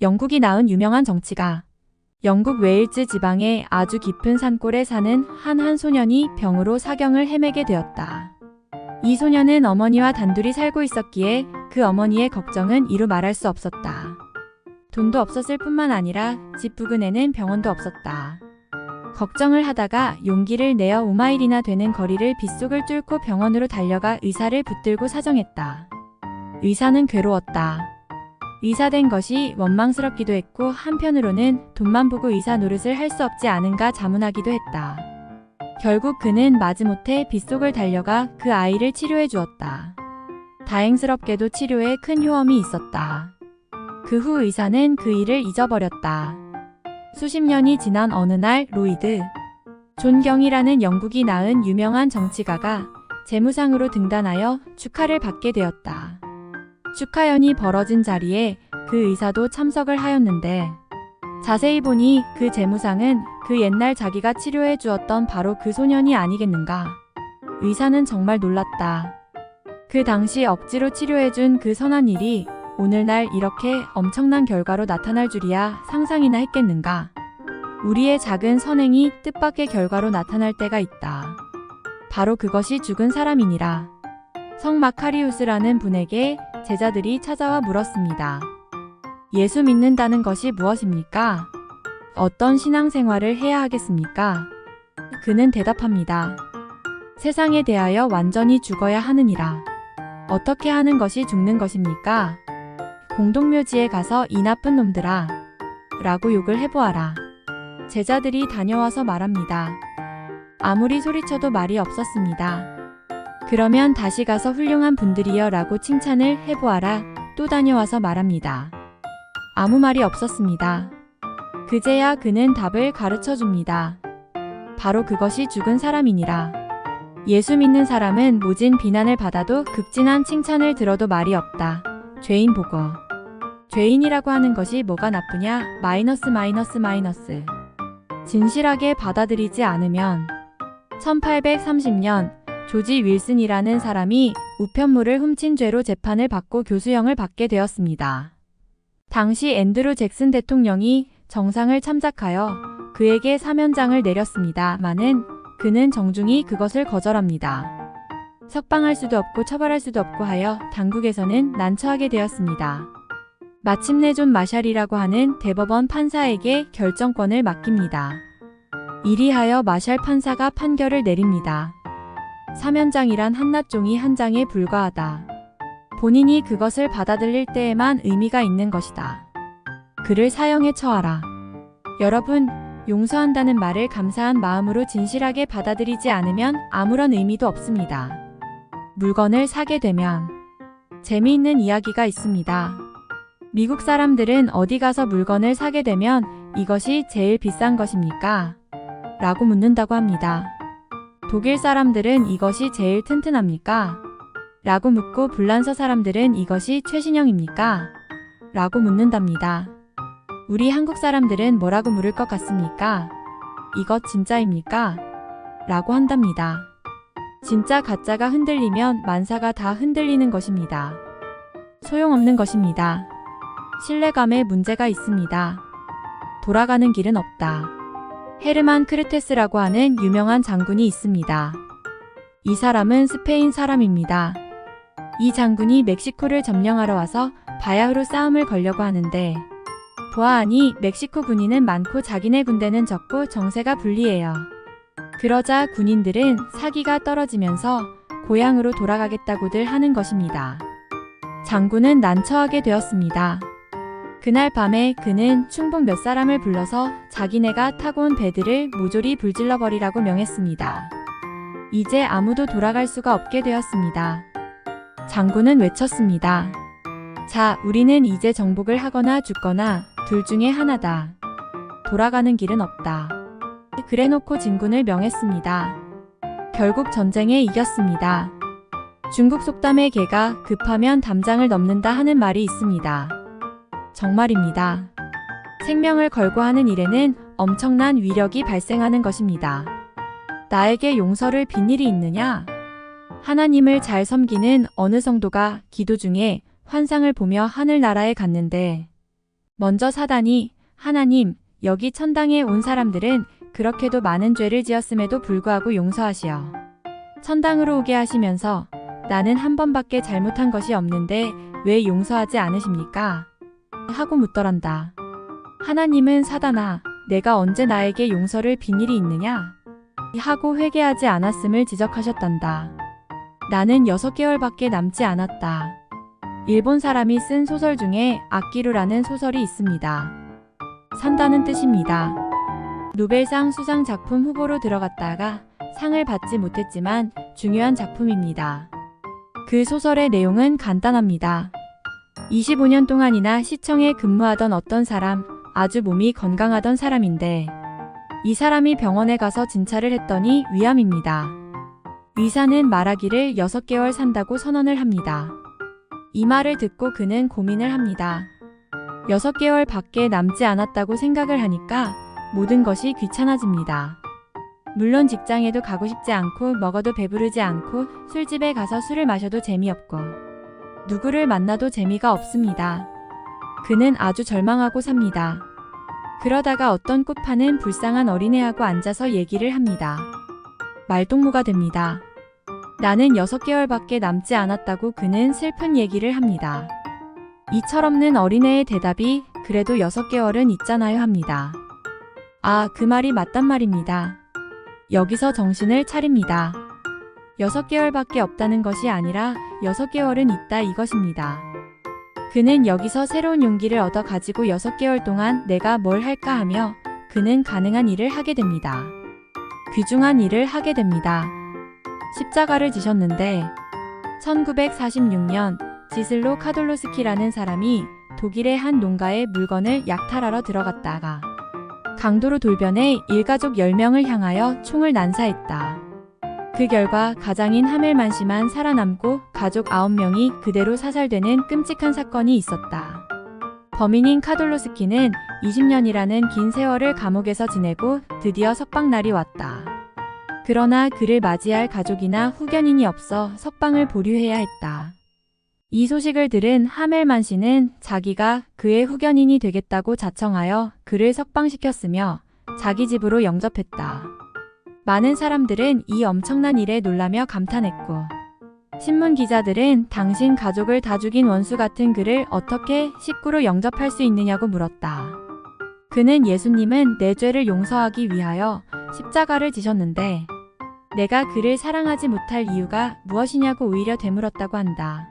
영국이 낳은 유명한 정치가. 영국 웨일즈 지방의 아주 깊은 산골에 사는 한 소년이 병으로 사경을 헤매게 되었다. 이 소년은 어머니와 단둘이 살고 있었기에 그 어머니의 걱정은 이루 말할 수 없었다. 돈도 없었을 뿐만 아니라 집 부근에는 병원도 없었다. 걱정을 하다가 용기를 내어 5마일이나 되는 거리를 빗속을 뚫고 병원으로 달려가 의사를 붙들고 사정했다. 의사는 괴로웠다. 의사 된 것이 원망스럽기도 했고 한편으로는 돈만 보고 의사 노릇을 할 수 없지 않은가 자문하기도 했다. 결국 그는 마지못해 빗속을 달려가 그 아이를 치료해 주었다. 다행스럽게도 치료에 큰 효험이 있었다. 그 후 의사는 그 일을 잊어버렸다. 수십 년이 지난 어느 날 로이드 존 경이라는 영국이 낳은 유명한 정치가가 재무상으로 등단하여 축하를 받게 되었다. 축하연이 벌어진 자리에 그 의사도 참석을 하였는데 자세히 보니 그 재무상은 그 옛날 자기가 치료해 주었던 바로 그 소년이 아니겠는가. 의사는 정말 놀랐다. 그 당시 억지로 치료해 준 그 선한 일이 오늘날 이렇게 엄청난 결과로 나타날 줄이야 상상이나 했겠는가. 우리의 작은 선행이 뜻밖의 결과로 나타날 때가 있다. 바로 그것이 죽은 사람이니라. 성 마카리우스라는 분에게 제자들이 찾아와 물었습니다. 예수 믿는다는 것이 무엇입니까? 어떤 신앙생활을 해야 하겠습니까? 그는 대답합니다. 세상에 대하여 완전히 죽어야 하느니라. 어떻게 하는 것이 죽는 것입니까? 공동묘지에 가서 이 나쁜 놈들아 라고 욕을 해보아라. 제자들이 다녀와서 말합니다. 아무리 소리쳐도 말이 없었습니다. 그러면 다시 가서 훌륭한 분들이여 라고 칭찬을 해보아라. 또 다녀와서 말합니다. 아무 말이 없었습니다. 그제야 그는 답을 가르쳐 줍니다. 바로 그것이 죽은 사람이니라. 예수 믿는 사람은 모진 비난을 받아도 극진한 칭찬을 들어도 말이 없다. 죄인 보고. 죄인이라고 하는 것이 뭐가 나쁘냐? 마이너스. 진실하게 받아들이지 않으면 1830년 조지 윌슨이라는 사람이 우편물을 훔친 죄로 재판을 받고 교수형을 받게 되었습니다. 당시 앤드루 잭슨 대통령이 정상을 참작하여 그에게 사면장을 내렸습니다마는 그는 정중히 그것을 거절합니다. 석방할 수도 없고 처벌할 수도 없고 하여 당국에서는 난처하게 되었습니다. 마침내 존 마샬이라고 하는 대법원 판사에게 결정권을 맡깁니다. 이리하여 마샬 판사가 판결을 내립니다. 사면장이란 한낱 종이 한 장에 불과하다. 본인이 그것을 받아들일 때에만 의미가 있는 것이다. 그를 사형에 처하라. 여러분, 용서한다는 말을 감사한 마음으로 진실하게 받아들이지 않으면 아무런 의미도 없습니다. 물건을 사게 되면 재미있는 이야기가 있습니다. 미국 사람들은 어디 가서 물건을 사게 되면 이것이 제일 비싼 것입니까? 라고 묻는다고 합니다. 독일 사람들은 이것이 제일 튼튼합니까? 라고 묻고 불란서 사람들은 이것이 최신형입니까? 라고 묻는답니다. 우리 한국 사람들은 뭐라고 물을 것 같습니까? 이것 진짜입니까? 라고 한답니다. 진짜 가짜가 흔들리면 만사가 다 흔들리는 것입니다. 소용없는 것입니다. 신뢰감에 문제가 있습니다. 돌아가는 길은 없다. 헤르만 크르테스라고 하는 유명한 장군이 있습니다. 이 사람은 스페인 사람입니다. 이 장군이 멕시코를 점령하러 와서 바야흐로 싸움을 걸려고 하는데 보아하니 멕시코 군인은 많고 자기네 군대는 적고 정세가 불리해요. 그러자 군인들은 사기가 떨어지면서 고향으로 돌아가겠다고들 하는 것입니다. 장군은 난처하게 되었습니다. 그날 밤에 그는 충북 몇 사람을 불러서 자기네가 타고 온 배들을 모조리 불질러버리라고 명했습니다. 이제 아무도 돌아갈 수가 없게 되었습니다. 장군은 외쳤습니다. 자, 우리는 이제 정복을 하거나 죽거나 둘 중에 하나다. 돌아가는 길은 없다. 그래놓고 진군을 명했습니다. 결국 전쟁에 이겼습니다. 중국 속담에 개가 급하면 담장을 넘는다 하는 말이 있습니다. 정말입니다. 생명을 걸고 하는 일에는 엄청난 위력이 발생하는 것입니다. 나에게 용서를 빈 일이 있느냐? 하나님을 잘 섬기는 어느 성도가 기도 중에 환상을 보며 하늘나라에 갔는데 먼저 사단이 하나님, 여기 천당에 온 사람들은 그렇게도 많은 죄를 지었음에도 불구하고 용서하시어 천당으로 오게 하시면서 나는 한 번밖에 잘못한 것이 없는데 왜 용서하지 않으십니까? 하고 묻더란다. 하나님은 사단아, 내가 언제 나에게 용서를 빈 일이 있느냐? 하고 회개하지 않았음을 지적하셨단다. 나는 6개월밖에 남지 않았다. 일본 사람이 쓴 소설 중에 아끼루라는 소설이 있습니다. 산다는 뜻입니다. 노벨상 수상 작품 후보로 들어갔다가 상을 받지 못했지만 중요한 작품입니다. 그 소설의 내용은 간단합니다. 25년 동안이나 시청에 근무하던 어떤 사람, 아주 몸이 건강하던 사람인데 이 사람이 병원에 가서 진찰을 했더니 위암입니다. 의사는 말하기를 6개월 산다고 선언을 합니다. 이 말을 듣고 그는 고민을 합니다. 6개월 밖에 남지 않았다고 생각을 하니까 모든 것이 귀찮아집니다. 물론 직장에도 가고 싶지 않고 먹어도 배부르지 않고 술집에 가서 술을 마셔도 재미없고 누구를 만나도 재미가 없습니다. 그는 아주 절망하고 삽니다. 그러다가 어떤 꽃 파는 불쌍한 어린애하고 앉아서 얘기를 합니다. 말동무가 됩니다. 나는 6개월밖에 남지 않았다고 그는 슬픈 얘기를 합니다. 이 철없는 어린애의 대답이 그래도 6개월은 있잖아요 합니다. 아, 그 말이 맞단 말입니다. 여기서 정신을 차립니다. 6개월밖에 없다는 것이 아니라 6개월은 있다 이것입니다. 그는 여기서 새로운 용기를 얻어 가지고 6개월 동안 내가 뭘 할까 하며 그는 가능한 일을 하게 됩니다. 귀중한 일을 하게 됩니다. 십자가를 지셨는데 1946년 지슬로 카돌로스키라는 사람이 독일의 한 농가에 물건을 약탈하러 들어갔다가 강도로 돌변해 일가족 10명을 향하여 총을 난사했다. 그 결과 가장인 하멜만 씨만 살아남고 가족 9명이 그대로 사살되는 끔찍한 사건이 있었다. 범인인 카돌로스키는 20년이라는 긴 세월을 감옥에서 지내고 드디어 석방날이 왔다. 그러나 그를 맞이할 가족이나 후견인이 없어 석방을 보류해야 했다. 이 소식을 들은 하멜만 씨는 자기가 그의 후견인이 되겠다고 자청하여 그를 석방시켰으며 자기 집으로 영접했다. 많은 사람들은 이 엄청난 일에 놀라며 감탄했고 신문 기자들은 당신 가족을 다 죽인 원수 같은 그를 어떻게 식구로 영접할 수 있느냐고 물었다. 그는 예수님은 내 죄를 용서하기 위하여 십자가를 지셨는데 내가 그를 사랑하지 못할 이유가 무엇이냐고 오히려 되물었다고 한다.